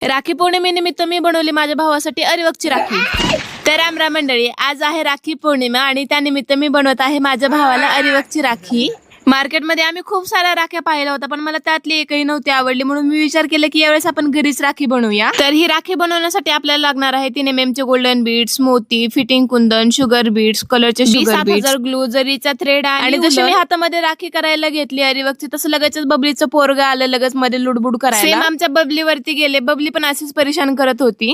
राखी पौर्णिमेनिमित्त मी बनवली माझ्या भावासाठी अरिवकची राखी। तर राम राम मंडळी, आज आहे राखी पौर्णिमा आणि त्यानिमित्त मी बनवत आहे माझ्या भावाला अरिवकची राखी। मार्केटमध्ये आम्ही खूप साऱ्या राख्या पाहिल्या होत्या, पण मला त्यातली एकही नव्हती आवडली, म्हणून मी विचार केला की यावेळेस आपण घरीच राखी बनवूया। तर ही राखी बनवण्यासाठी आपल्याला लागणार आहे 3 mm चे गोल्डन बीड्स, मोती, फिटिंग कुंदन, शुगर बीड्स, कलरचे शुगर बीड्स, ग्लू, जरीचा थ्रेड आणि जशी मी हातामध्ये राखी करायला घेतली अरिवकची, तसं लगेचच बबलीचं पोरग आलं लगेच मध्ये लुडबुड करायला। सेम आमच्या बबलीवरती गेले, बबली पण अशीच परेशान करत होती।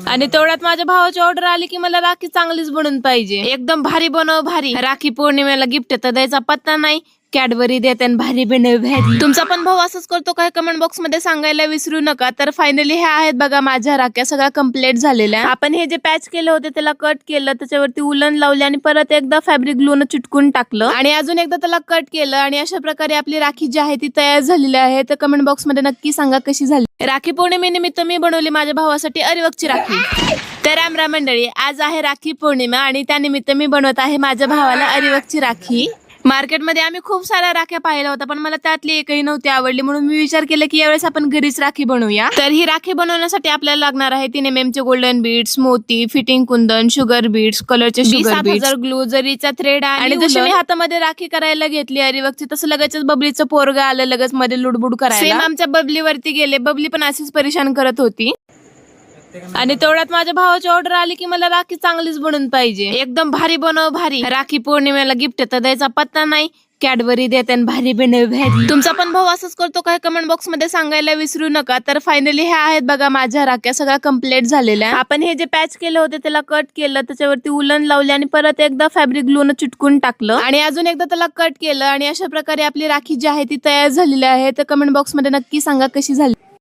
आणि तेवढ्यात माझ्या भावाची ऑर्डर आली की मला राखी चांगलीच बनवून पाहिजे, एकदम भारी बनव भारी। राखी पौर्णिमेला गिफ्ट तर द्यायचा पत्ता नाही, कॅडबरी देते भारी बनव भारी। तुमचा पण भाऊ असंच करतो काय? कमेंट बॉक्स मध्ये सांगायला विसरू नका। तर फायनली ह्या आहेत बघा माझ्या राख्या, सगळ्या कम्प्लीट झालेल्या। आपण हे जे पॅच केले होते त्याला कट केलं, त्याच्यावरती उलन लावले आणि परत एकदा फॅब्रिक ग्लूनं चिटकून टाकलं आणि अजून एकदा त्याला कट केलं आणि अशा प्रकारे आपली राखी जी आहे ती तयार झालेली आहे। तर कमेंट बॉक्स मध्ये नक्की सांगा कशी झाली। राखी पौर्णिमेनिमित्त मी बनवली माझ्या भावासाठी अरिवकची राखी। तर राम राम मंडळी, आज आहे राखी पौर्णिमा आणि त्यानिमित्त मी बनवत आहे माझ्या भावाला अरिवकची राखी। मार्केटमध्ये आम्ही खूप साऱ्या राख्या पाहिल्या होत्या, पण मला त्यातली एकही नव्हती आवडली, म्हणून मी विचार केला की यावेळेस आपण घरीच राखी बनवूया। तर ही राखी बनवण्यासाठी आपल्याला लागणार आहे 3 mm चे गोल्डन बीड्स, मोती, फिटिंग कुंदन, शुगर बीड्स, कलरचे शुगर बीड्स, ग्लू, जरीचा थ्रेड आणि जशी मी हातामध्ये राखी करायला घेतली अरिवकची, तसं लगेचच बबलीचं पोरग आलं लगेच मध्ये लुडबुड करायला। सेम आमच्या बबलीवरती गेले, बबली पण अशीच परेशान करत होती। आणि तेवढ्यात माझ्या भावाची ऑर्डर आली की मला राखी चांगलीच बनवून पाहिजे, एकदम भारी बनव भारी। राखी पौर्णिमेला गिफ्ट तर द्यायचा पत्ता नाही, कॅडबरी देते भारी बनव भारी। तुमचा पण भाऊ असंच करतो काय? कमेंट बॉक्स मध्ये सांगायला विसरू नका। तर फायनली ह्या आहेत बघा माझ्या राख्या, सगळ्या कम्प्लीट झालेल्या। आपण हे जे पॅच केले होते त्याला कट केलं, त्याच्यावरती उलन लावले आणि परत एकदा फॅब्रिक ग्लूनं चिटकून टाकलं आणि अजून एकदा त्याला कट केलं आणि अशा प्रकारे आपली राखी जी आहे ती तयार झालेली आहे। तर कमेंट बॉक्स मध्ये नक्की सांगा कशी झाली।